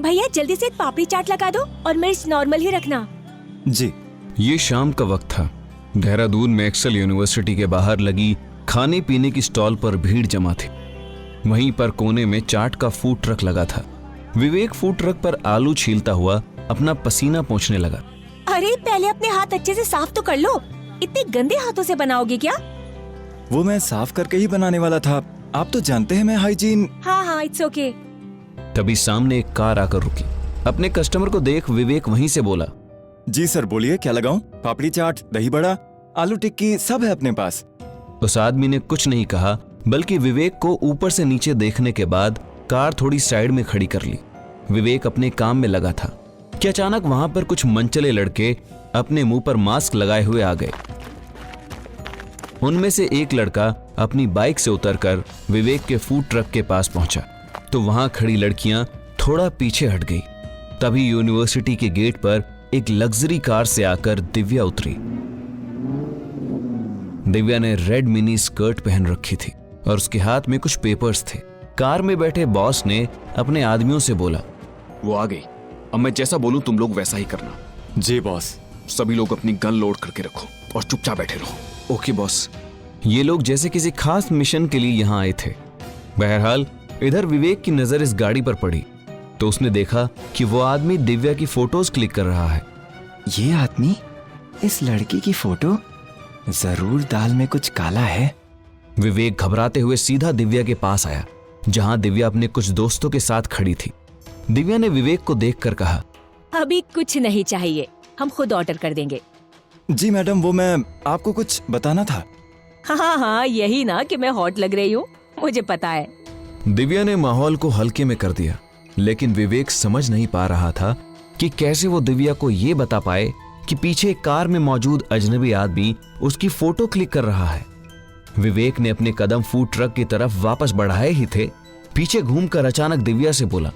भैया जल्दी से एक पापड़ी चाट लगा दो और मिर्च नॉर्मल ही रखना। जी। ये शाम का वक्त था। देहरादून में एक्सेल यूनिवर्सिटी के बाहर लगी खाने पीने की स्टॉल पर भीड़ जमा थी। वहीं पर कोने में चाट का फूड ट्रक लगा था। विवेक फूड ट्रक पर आलू छीलता हुआ अपना पसीना पोंछने लगा। अरे पहले अपने हाथ अच्छे से साफ तो कर लो, इतने गंदे हाथों से बनाओगे क्या? वो मैं साफ करके ही बनाने वाला था, आप तो जानते हैं मैं हाइजीन। हाँ इट्स ओके। तभी सामने एक कार आकर रुकी। अपने कस्टमर को देख विवेक वहीं से बोला, जी सर बोलिए क्या लगाऊं? पापड़ी चाट, दही बड़ा, आलू टिक्की सब है अपने पास। उस आदमी ने कुछ नहीं कहा, बल्कि विवेक को ऊपर से नीचे देखने के बाद कार थोड़ी साइड में खड़ी कर ली। विवेक अपने काम में लगा था कि अचानक वहां पर कुछ मनचले लड़के अपने मुंह पर मास्क लगाए हुए आ गए। उनमें से एक लड़का अपनी बाइक से उतरकर विवेक के फूड ट्रक के पास पहुंचा तो वहां खड़ी लड़कियां थोड़ा पीछे हट गई। तभी यूनिवर्सिटी के गेट पर एक लग्जरी कार से आकर दिव्या उतरी। दिव्या ने रेड मिनी स्कर्ट पहन रखी थी और उसके हाथ में कुछ पेपर्स थे। कार में बैठे बॉस ने अपने आदमियों से बोला, वो आ गई, अब मैं जैसा बोलूं तुम लोग वैसा ही करना। जी बॉस। सभी लोग अपनी गन लोड करके रखो और चुपचाप बैठे रहो। Okay boss. ये लोग जैसे किसी खास मिशन के लिए यहाँ आए थे। बहरहाल इधर विवेक की नजर इस गाड़ी पर पड़ी तो उसने देखा कि वो आदमी दिव्या की फोटोज क्लिक कर रहा है। ये आदमी, इस लड़की की फोटो, जरूर दाल में कुछ काला है। विवेक घबराते हुए सीधा दिव्या के पास आया जहां दिव्या अपने कुछ दोस्तों के साथ खड़ी थी। दिव्या ने विवेक को देखकर कहा, अभी कुछ नहीं चाहिए, हम खुद ऑर्डर कर देंगे। जी मैडम, वो मैं आपको कुछ बताना था। हाँ यही ना कि मैं हॉट लग रही हूँ, मुझे पता है। दिव्या ने माहौल को हल्के में कर दिया, लेकिन विवेक समझ नहीं पा रहा था कि कैसे वो दिव्या को ये बता पाए कि पीछे कार में मौजूद अजनबी आदमी उसकी फोटो क्लिक कर रहा है। विवेक ने अपने कदम फूड ट्रक की तरफ वापस बढ़ाए ही थे, पीछे घूमकर अचानक दिव्या से बोला,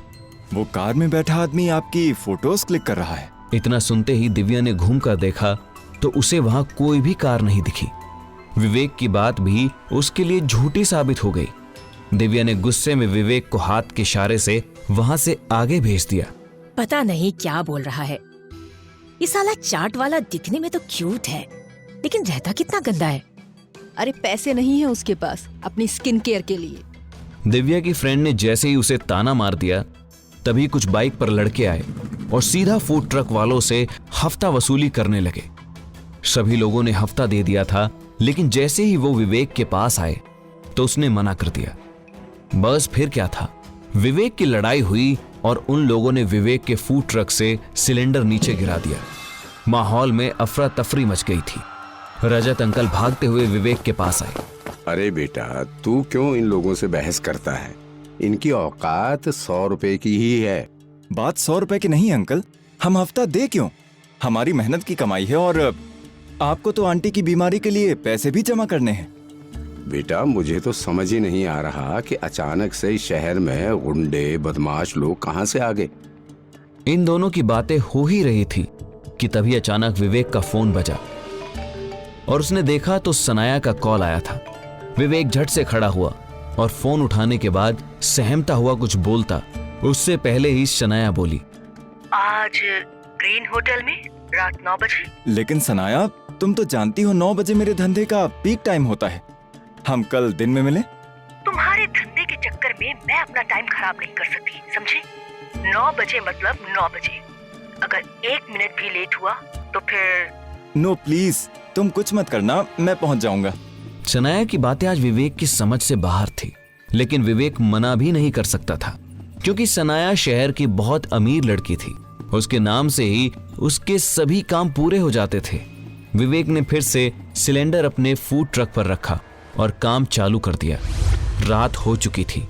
वो कार में बैठा आदमी आपकी फोटोज क्लिक कर रहा है। इतना सुनते ही दिव्या ने घूमकर देखा तो उसे वहां कोई भी कार नहीं दिखी। विवेक की बात भी उसके लिए झूठी साबित हो गई। दिव्या ने गुस्से में विवेक को हाथ के इशारे से वहां से आगे भेज दिया। पता नहीं क्या बोल रहा है। ये साला चाट वाला दिखने में तो क्यूट है, लेकिन रहता कितना गंदा है। अरे पैसे नहीं है उसके पास अपनी स्किन केयर के लिए। दिव्या की फ्रेंड ने जैसे ही उसे ताना मार दिया तभी कुछ बाइक पर लड़के आए और सीधा फूड ट्रक वालों से हफ्ता वसूली करने लगे। सभी लोगों ने हफ्ता दे दिया था, लेकिन जैसे ही वो विवेक के पास आए तो उसने मना कर दिया। बस फिर क्या था, विवेक की लड़ाई हुई और उन लोगों ने विवेक के फूड ट्रक से सिलेंडर नीचे गिरा दिया। माहौल में अफरा तफरी मच गई थी। रजत अंकल भागते हुए विवेक के पास आए। अरे बेटा, तू क्यों इन लोगों से बहस करता है? इनकी औकात 100 रुपए की ही है। बात 100 रुपए की नहीं अंकल, हम हफ्ता दे क्यों? हमारी मेहनत की कमाई है और आपको तो आंटी की बीमारी के लिए पैसे भी जमा करने हैं। बेटा, मुझे तो समझ ही नहीं आ रहा कि अचानक से इस शहर में गुंडे बदमाश लोग कहां से आ गए। इन दोनों की बातें हो ही रही थी कि तभी अचानक विवेक का फोन बजा और उसने देखा तो सनाया का कॉल आया था। विवेक झट से खड़ा हुआ और फोन उठाने के बाद सहमता हुआ कुछ बोलता उससे पहले ही सनाया बोली, आज ग्रीन होटल में रात 9 बजे। लेकिन सनाया, तुम तो जानती हो 9 बजे मेरे धंधे का पीक टाइम होता है। हम कल दिन में मिले। तुम्हारे धंधे के चक्कर में मैं अपना टाइम खराब नहीं कर सकती, समझे? 9 बजे मतलब 9 बजे। अगर 1 मिनट भी लेट हुआ तो फिर। नो प्लीज, तुम कुछ मत करना, मैं पहुंच जाऊंगा। सनाया की बातें आज विवेक की समझ से बाहर थी, लेकिन विवेक मना भी नहीं कर सकता था क्योंकि सनाया शहर की बहुत अमीर लड़की थी। उसके नाम से ही उसके सभी काम पूरे हो जाते थे। विवेक ने फिर से सिलेंडर अपने फूड ट्रक पर रखा और काम चालू कर दिया। रात हो चुकी थी।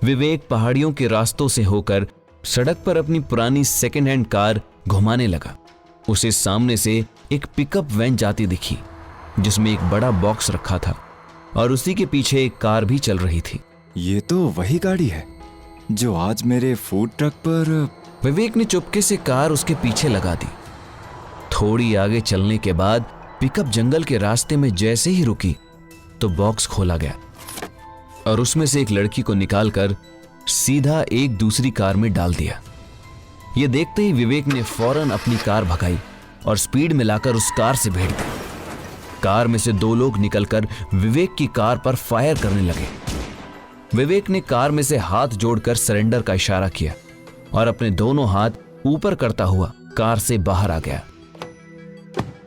विवेक पहाड़ियों के रास्तों से होकर सड़क पर अपनी पुरानी सेकेंड हैंड कार घुमाने लगा। उसे सामने से एक पिकअप वैन जाती दिखी जिसमें एक बड़ा बॉक्स रखा था और उसी के पीछे एक कार भी चल रही थी। ये तो वही गाड़ी है जो आज मेरे फूड ट्रक पर। विवेक ने चुपके से कार उसके पीछे लगा दी। थोड़ी आगे चलने के बाद पिकअप जंगल के रास्ते में जैसे ही रुकी तो बॉक्स खोला गया और उसमें से एक लड़की को निकालकर सीधा एक दूसरी कार में डाल दिया। ये देखते ही विवेक ने फौरन अपनी कार भगाई और स्पीड में लाकर उस कार से भिड़ गई। कार में से 2 लोग निकलकर विवेक की कार पर फायर करने लगे। विवेक ने कार में से हाथ जोड़कर सरेंडर का इशारा किया और अपने दोनों हाथ ऊपर करता हुआ कार से बाहर आ गया।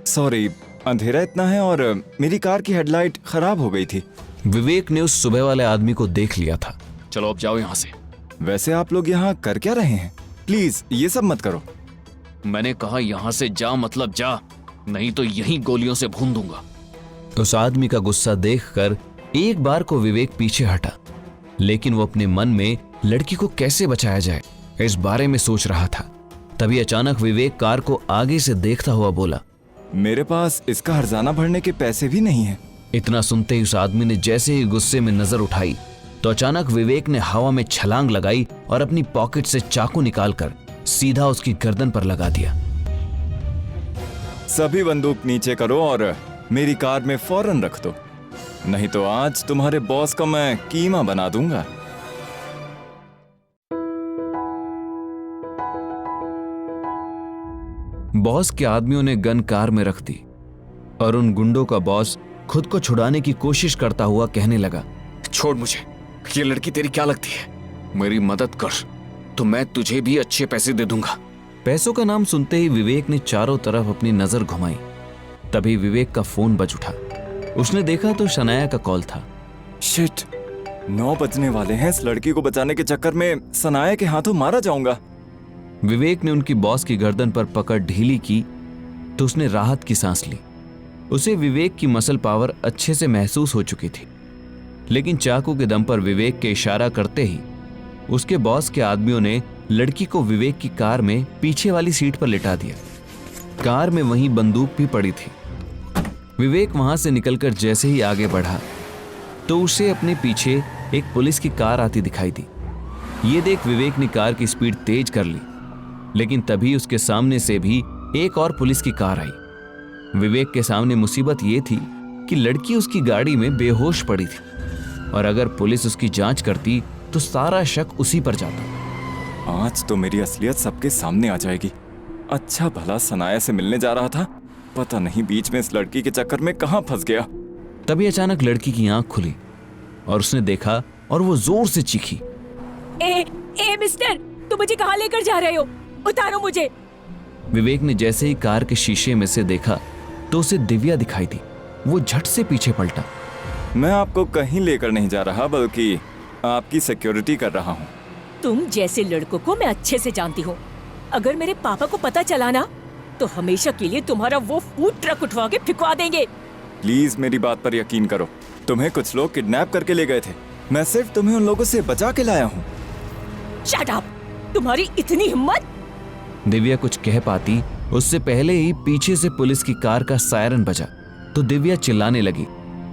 सॉरी, अंधेरा इतना है और मेरी कार की हेडलाइट खराब हो गई थी। विवेक ने उस सुबह वाले आदमी को देख लिया था। चलो अब जाओ यहाँ से। वैसे आप लोग यहाँ कर क्या रहे हैं? प्लीज ये सब मत करो। मैंने कहा यहाँ से जा मतलब जा, नहीं तो यहीं गोलियों से भून दूंगा। उस आदमी का गुस्सा देखकर एक बार को विवेक पीछे हटा, लेकिन वो अपने मन में लड़की को कैसे बचाया जाए इस बारे में सोच रहा था। तभी अचानक विवेक कार को आगे से देखता हुआ बोला, मेरे पास इसका हर्जाना भरने के पैसे भी नहीं हैं। इतना सुनते ही उस आदमी ने जैसे ही गुस्से में नजर उठाई तो अचानक विवेक ने हवा में छलांग लगाई और अपनी पॉकेट से चाकू निकालकर सीधा उसकी गर्दन पर लगा दिया। सभी बंदूक नीचे करो और मेरी कार में फौरन रख दो, नहीं तो आज तुम्हारे बॉस का मैं कीमा बना दूंगा। बॉस के आदमियों ने गन कार में रख दी और उन गुंडों का बॉस खुद को छुड़ाने की कोशिश करता हुआ कहने लगा, छोड़ मुझे, ये लड़की तेरी क्या लगती है? मेरी मदद कर तो मैं तुझे भी अच्छे पैसे दे दूंगा। पैसों का नाम सुनते ही विवेक ने चारों तरफ अपनी नजर घुमाई। तभी विवेक का फोन बज उठा। उसने देखा तो शनाया का कॉल था। शिट, 9 बजने वाले हैं। इस लड़की को बचाने के चक्कर में सनाया के हाथों मारा जाऊंगा। विवेक ने उनकी बॉस की गर्दन पर पकड़ ढीली की तो उसने राहत की सांस ली। उसे विवेक की मसल पावर अच्छे से महसूस हो चुकी थी, लेकिन चाकू के दम पर विवेक के इशारा करते ही उसके बॉस के आदमियों ने लड़की को विवेक की कार में पीछे वाली सीट पर लिटा दिया। कार में वहीं बंदूक भी पड़ी थी। विवेक वहां से निकलकर जैसे ही आगे बढ़ा तो उसे अपने पीछे एक पुलिस की कार आती दिखाई दी। ये देख विवेक ने कार की स्पीड तेज कर ली, लेकिन तभी उसके सामने से भी एक और पुलिस की कार आई। विवेक के सामने मुसीबत ये थी कि लड़की उसकी गाड़ी में बेहोश पड़ी थी और अगर पुलिस उसकी जांच करती तो सारा शक उसी पर जाता। आज तो मेरी असलियत सबके सामने आ जाएगी। अच्छा भला सनाया से मिलने जा रहा था, पता नहीं बीच में इस लड़की के चक्कर में कहां फंस गया। तभी अचानक लड़की की आंख खुली और उसने देखा और वो जोर से चीखी, ए मिस्टर, तुम मुझे कहाँ लेकर जा रहे हो? उतारो मुझे। विवेक ने जैसे ही कार के शीशे में से देखा तो उसे दिव्या दिखाई दी। वो झट से पीछे पलटा। मैं आपको कहीं लेकर नहीं जा रहा, बल्कि आपकी सिक्योरिटी कर रहा हूँ। तुम जैसे लड़कों को मैं अच्छे से जानती हूँ। अगर मेरे पापा को पता चला ना तो हमेशा के लिए तुम्हारा वो फूड ट्रक उठवा के फिकवा देंगे। प्लीज मेरी बात पर यकीन करो। तुम्हें कुछ लोग किडनैप करके ले गए थे। मैं सिर्फ तुम्हें उन लोगों से बचा के लाया हूँ। Shut up! तुम्हारी इतनी हिम्मत! दिव्या कुछ कह पाती उससे पहले ही पीछे से पुलिस की कार का सायरन बजा तो दिव्या चिल्लाने लगी।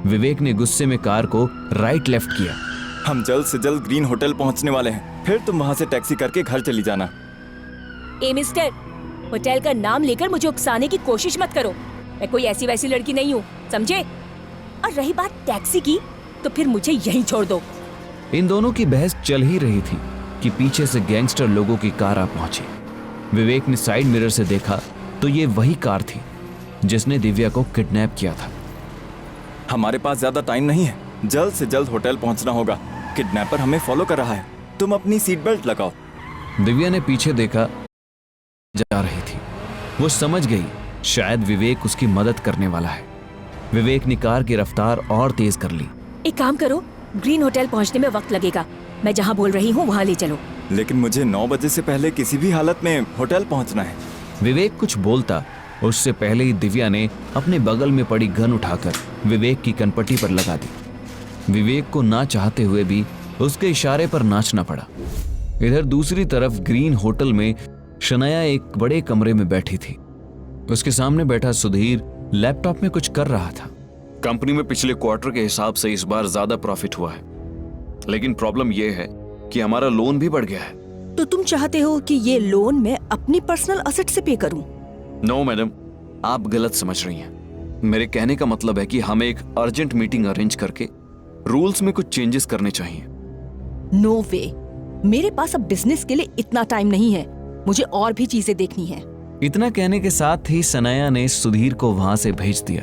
विवेक ने गुस्से में कार को राइट लेफ्ट किया। हम जल्द से जल्द ग्रीन होटल पहुंचने वाले हैं, फिर तुम वहां से टैक्सी करके घर चली जाना। ए मिस्टर, होटल का नाम लेकर मुझे उकसाने की कोशिश मत करो। मैं कोई ऐसी वैसी लड़की नहीं हूँ, समझे? और रही बात टैक्सी की, तो फिर मुझे यहीं छोड़ दो। इन दोनों की बहस चल ही रही थी कि पीछे से गैंगस्टर लोगों की कार आ पहुंची। विवेक ने साइड मिरर से देखा तो ये वही कार थी जिसने दिव्या को किडनैप किया था। हमारे पास ज्यादा टाइम नहीं है, जल्द से जल्द होटल पहुंचना होगा। किडनैपर हमें फॉलो कर रहा है। तुम अपनी सीट बेल्ट लगाओ। दिव्या ने पीछे देखा, जा रही थी। वो समझ गई शायद विवेक उसकी मदद करने वाला है। विवेक ने कार की रफ्तार और तेज कर ली। एक काम करो, ग्रीन होटल पहुंचने में वक्त लगेगा। मैं जहां बोल रही हूँ वहां ले चलो। लेकिन मुझे 9 बजे से पहले किसी भी हालत में होटल पहुंचना है। विवेक कुछ बोलता उससे पहले ही दिव्या ने अपने बगल में पड़ी गन उठाकर विवेक की कनपट्टी पर लगा दी। विवेक को ना चाहते हुए भी उसके इशारे पर नाचना पड़ा। इधर दूसरी तरफ ग्रीन होटल में शनाया एक बड़े कमरे में बैठी थी। उसके सामने बैठा सुधीर लैपटॉप में कुछ कर रहा था। कंपनी में पिछले क्वार्टर के हिसाब से इस बार ज्यादा प्रॉफिट हुआ है, लेकिन प्रॉब्लम यह है कि हमारा लोन भी बढ़ गया है। तो तुम चाहते हो कि ये लोन मैं अपनी पर्सनल असेट से पे करूं? नो मैडम, आप गलत समझ रही हैं। मेरे कहने का मतलब है कि हमें एक अर्जेंट मीटिंग अरेंज करके रूल्स में कुछ चेंजेस करने चाहिए। नो वे, मेरे पास अब बिजनेस के लिए इतना टाइम नहीं है। मुझे और भी चीजें देखनी है। इतना कहने के साथ ही सनाया ने सुधीर को वहां से भेज दिया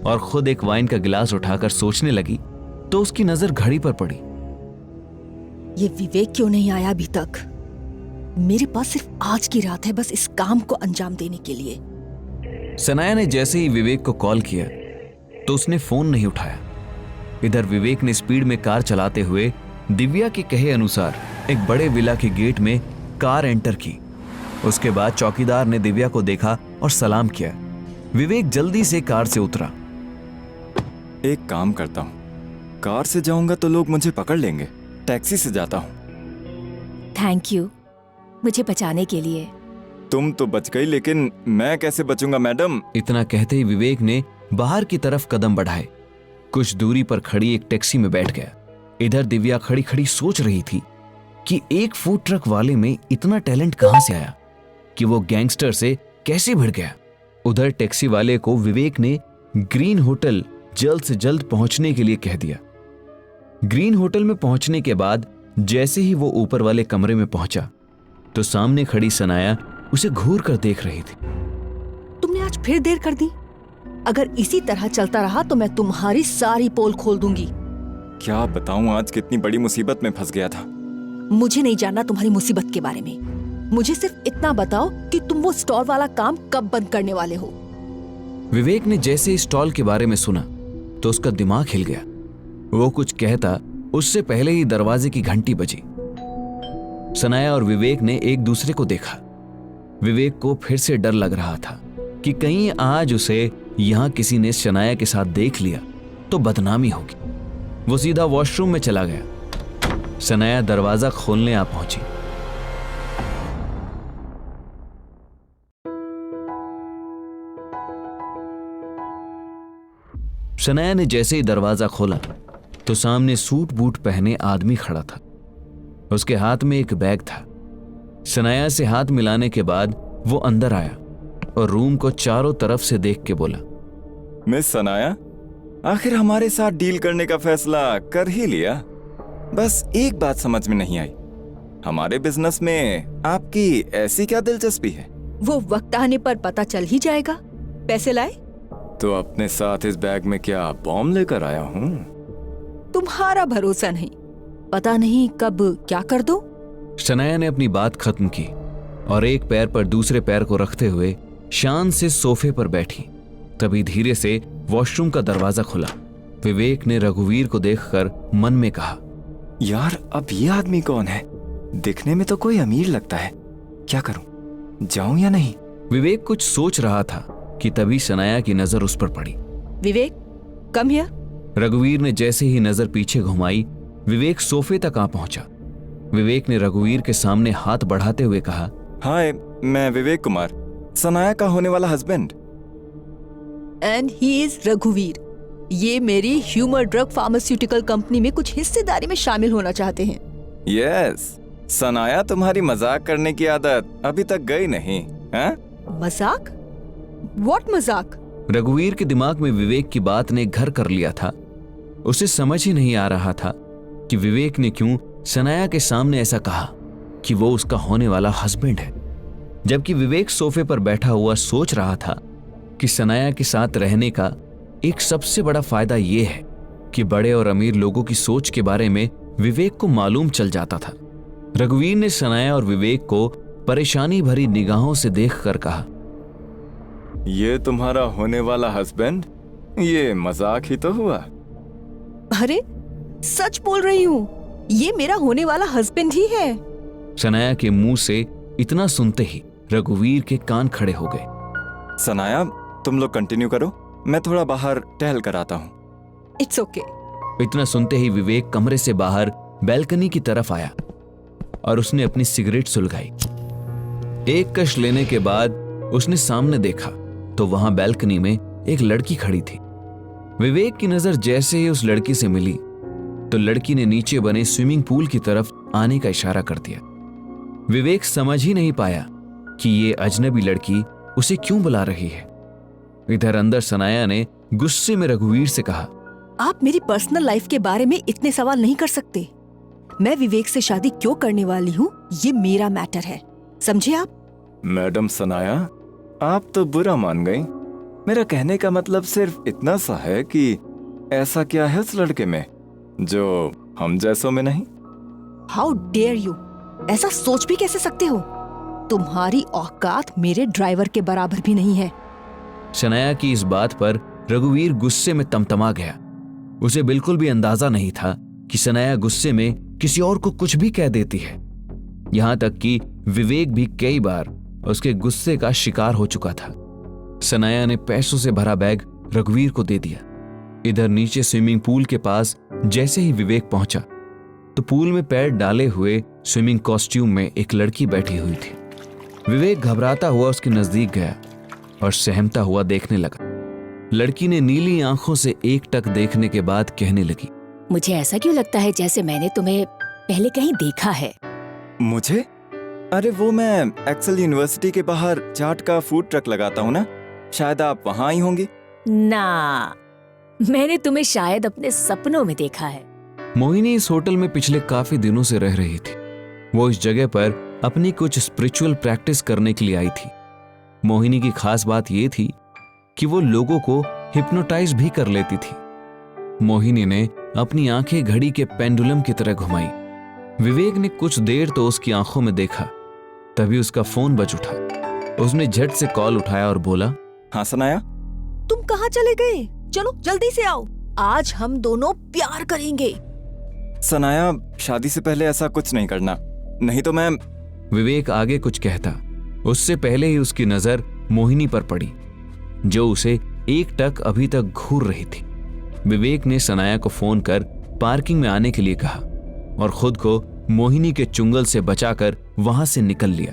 और खुद एक वाइन का गिलास उठाकर सोचने लगी तो उसकी नजर घड़ी पर पड़ी। ये विवेक क्यों नहीं आया अभी तक? मेरे पास सिर्फ आज की रात है बस इस काम को अंजाम देने के लिए। सनाया ने जैसे ही विवेक को कॉल किया तो उसने फोन नहीं उठाया। इधर विवेक ने स्पीड में कार चलाते हुए दिव्या के कहे अनुसार एक बड़े विला के गेट में कार एंटर की। उसके बाद चौकीदार ने दिव्या को देखा और सलाम किया। विवेक जल्दी से कार से उतरा। एक काम करता हूँ, कार से जाऊंगा तो लोग मुझे पकड़ लेंगे, टैक्सी से जाता हूँ। थैंक यू मुझे बचाने के लिए। तुम तो बच गई, लेकिन मैं कैसे बचूंगा मैडम? इतना कहते ही विवेक ने बाहर की तरफ कदम बढ़ाए। कुछ दूरी पर खड़ी एक टैक्सी में बैठ गया। इधर दिव्या खड़ी खड़ी सोच रही थी कि एक फूड ट्रक वाले में इतना टैलेंट कहां से आया कि वो गैंगस्टर से कैसे भिड़ गया। उधर टैक्सी वाले को विवेक ने ग्रीन होटल जल्द से जल्द पहुंचने के लिए कह दिया। ग्रीन होटल में पहुंचने के बाद जैसे ही वो ऊपर वाले कमरे में पहुंचा तो सामने खड़ी सनाया उसे घूर कर देख रही थी। तुमने आज फिर देर कर दी। अगर इसी तरह चलता रहा तो मैं तुम्हारी सारी पोल खोल दूंगी। क्या बताऊं आज कितनी बड़ी मुसीबत में फंस गया था। मुझे नहीं जानना तुम्हारी मुसीबत के बारे में। मुझे सिर्फ इतना बताओ कि तुम वो स्टॉल वाला काम कब बंद करने वाले हो। विवेक ने जैसे स्टॉल के बारे में सुना तो उसका दिमाग हिल गया। वो कुछ कहता उससे पहले ही दरवाजे की घंटी बजी। सनाया और विवेक ने एक दूसरे को देखा। विवेक को फिर से डर लग रहा था कि कहीं आज उसे यहां किसी ने सनाया के साथ देख लिया तो बदनामी होगी। वो सीधा वॉशरूम में चला गया। सनाया दरवाजा खोलने आ पहुंची। सनाया ने जैसे ही दरवाजा खोला तो सामने सूट बूट पहने आदमी खड़ा था। उसके हाथ में एक बैग था। सनाया से हाथ मिलाने के बाद वो अंदर आया और रूम को चारों तरफ से देख के बोला, मिस सनाया, आखिर हमारे साथ डील करने का फैसला कर ही लिया। बस एक बात समझ में नहीं आई, हमारे बिजनेस में आपकी ऐसी क्या दिलचस्पी है? वो वक्त आने पर पता चल ही जाएगा। पैसे लाए? तो अपने साथ इस बैग में क्या बॉम्ब लेकर आया हूँ? तुम्हारा भरोसा नहीं, पता नहीं कब क्या कर दो। सनाया ने अपनी बात खत्म की और एक पैर पर दूसरे पैर को रखते हुए शान से सोफे पर बैठी। तभी धीरे से वॉशरूम का दरवाजा खुला। विवेक ने रघुवीर को देखकर मन में कहा, यार अब ये आदमी कौन है? दिखने में तो कोई अमीर लगता है। क्या करूं, जाऊं या नहीं? विवेक कुछ सोच रहा था कि तभी सनाया की नजर उस पर पड़ी। विवेक, कम हियर। रघुवीर ने जैसे ही नजर पीछे घुमाई, विवेक सोफे तक आ पहुंचा। विवेक ने रघुवीर के सामने हाथ बढ़ाते हुए कहा, हाय, मैं विवेक कुमार, सनाया का होने वाला हस्बैंड। एंड ही इज रघुवीर। ये मेरी ह्यूमर ड्रग फार्मास्यूटिकल कंपनी में कुछ हिस्सेदारी में शामिल होना चाहते हैं। यस, सनाया, तुम्हारी मजाक करने की आदत अभी तक गई नहीं है? मजाक? व्हाट मजाक? रघुवीर के दिमाग में विवेक की बात ने घर कर लिया था। उसे समझ ही नहीं आ रहा था कि विवेक ने क्यों सनाया के सामने ऐसा कहा कि वो उसका होने वाला हस्बैंड है, जबकि विवेक सोफे पर बैठा हुआ सोच रहा था कि सनाया के साथ रहने का एक सबसे बड़ा फायदा यह है कि बड़े और अमीर लोगों की सोच के बारे में विवेक को मालूम चल जाता था। रघुवीर ने सनाया और विवेक को परेशानी भरी निगाहों से देखकर कहा, ये तुम्हारा होने वाला हस्बैंड? ये मजाक ही तो हुआ। अरे सच बोल रही हूँ, ये मेरा होने वाला हस्बैंड ही है। सनाया के मुंह से इतना सुनते ही रघुवीर के कान खड़े हो गए। सनाया, तुम लोग कंटिन्यू करो, मैं थोड़ा बाहर टहल कर आता हूँ। It's okay. इतना सुनते ही विवेक कमरे से बाहर बैल्कनी की तरफ आया और उसने अपनी सिगरेट सुलगाई। एक कश लेने के बाद उसने सामने देखा तो वहां बैल्कनी में एक लड़की खड़ी थी। विवेक की नजर जैसे ही उस लड़की से मिली तो लड़की ने नीचे बने स्विमिंग पूल की तरफ आने का इशारा कर दिया। विवेक समझ ही नहीं पाया कि ये अजनबी लड़की उसे क्यों बुला रही है। इधर अंदर सनाया ने गुस्से में रघुवीर से कहा, आप मेरी पर्सनल लाइफ के बारे में इतने सवाल नहीं कर सकते। मैं विवेक से शादी क्यों करने वाली हूँ, ये मेरा मैटर है। समझे आप? मैडम सनाया, आप तो बुरा मान गई। मेरा कहने का मतलब सिर्फ इतना सा है कि ऐसा क्या है उस लड़के में जो हम जैसों में नहीं। हाउ डेयर यू, ऐसा सोच भी कैसे सकते हो? तुम्हारी औकात मेरे ड्राइवर के बराबर भी नहीं है। सनाया की इस बात पर रघुवीर गुस्से में तमतमा गया। उसे बिल्कुल भी अंदाजा नहीं था कि सनाया गुस्से में किसी और को कुछ भी कह देती है। यहां तक कि विवेक भी कई बार उसके गुस्से का शिकार हो चुका था। सनाया ने पैसों से भरा बैग रघुवीर को दे दिया। इधर नीचे स्विमिंग पूल के पास जैसे ही विवेक पहुंचा तो पूल में पैर डाले हुए स्विमिंग कॉस्ट्यूम में एक लड़की बैठी हुई थी। विवेक घबराता हुआ उसके नजदीक गया और सहमता हुआ देखने लगा। लड़की ने नीली आंखों से एकटक देखने के बाद कहने लगी, मुझे ऐसा क्यों लगता है जैसे मैंने तुम्हें पहले कहीं देखा है। मुझे? अरे वो मैं एक्सेल यूनिवर्सिटी के बाहर चाट का फूड ट्रक लगाता हूँ ना, शायद आप वहाँ आई होंगी। ना, मैंने तुम्हें शायद अपने सपनों में देखा है। मोहिनी इस होटल में पिछले काफी दिनों से रह रही थी। वो इस जगह पर अपनी कुछ स्पिरिचुअल प्रैक्टिस करने के लिए आई थी। मोहिनी की खास बात यह थी कि वो लोगों को हिप्नोटाइज भी कर लेती थी। मोहिनी ने अपनी आंखें घड़ी के पेंडुलम की तरह घुमाई। विवेक ने कुछ देर तो उसकी आंखों में देखा, तभी उसका फोन बज उठा। उसने झट से कॉल उठाया और बोला, हाँ सनाया। तुम कहाँ चले गए? चलो जल्दी से आओ, आज हम दोनों प्यार करेंगे। सनाया, शादी से पहले ऐसा कुछ नहीं करना, नहीं तो मैं। विवेक आगे कुछ कहता, उससे पहले ही उसकी नजर मोहिनी पर पड़ी जो उसे एकटक अभी तक घूर रही थी। विवेक ने सनाया को फोन कर पार्किंग में आने के लिए कहा और खुद को मोहिनी के चुंगल से बचाकर वहां से निकल लिया।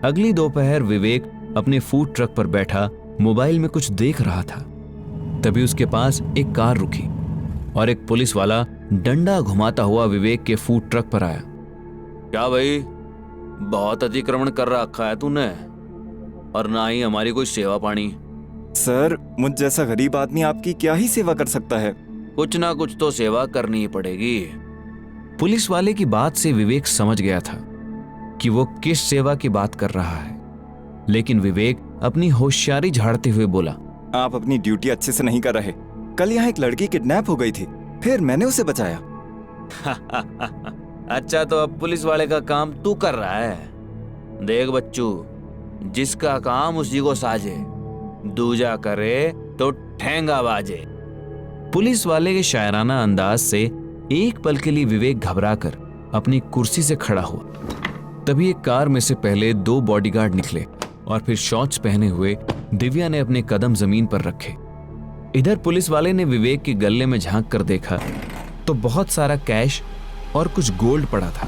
अगली दोपहर विवेक अपने फूड ट्रक पर बैठा मोबाइल में कुछ देख रहा था। तभी उसके पास एक कार रुकी और एक पुलिस वाला डंडा घुमाता हुआ विवेक के फूड ट्रक पर आया। क्या भाई, बहुत अतिक्रमण कर रखा है तूने, और ना ही हमारी कोई सेवा पानी। सर, मुझ जैसा गरीब आदमी आपकी क्या ही सेवा कर सकता है। कुछ ना कुछ तो सेवा करनी ही पड़ेगी। पुलिस वाले की बात से विवेक समझ गया था कि वो किस सेवा की बात कर रहा है, लेकिन विवेक अपनी होशियारी झाड़ते हुए बोला, आप अपनी ड्यूटी अच्छे से नहीं कर रहे। कल यहाँ एक लड़की किडनैप हो गई थी, फिर मैंने उसे बचाया। अच्छा, तो अब पुलिस वाले का काम तू कर रहा है। देख बच्चू, जिसका काम उसी को साजे, दूजा करे तो ठेंगा बाजे। पुलिस वाले के शायराना अंदाज से एक पल के लिए विवेक घबराकर अपनी कुर्सी से खड़ा हुआ। तभी एक कार में से पहले 2 बॉडीगार्ड निकले और फिर शॉर्ट्स पहने हुए दिव्या ने अपने कदम जमीन पर रखे। इधर पुलिस वाले ने विवेक के गले में झांक कर देखा तो बहुत सारा कैश और कुछ गोल्ड पड़ा था।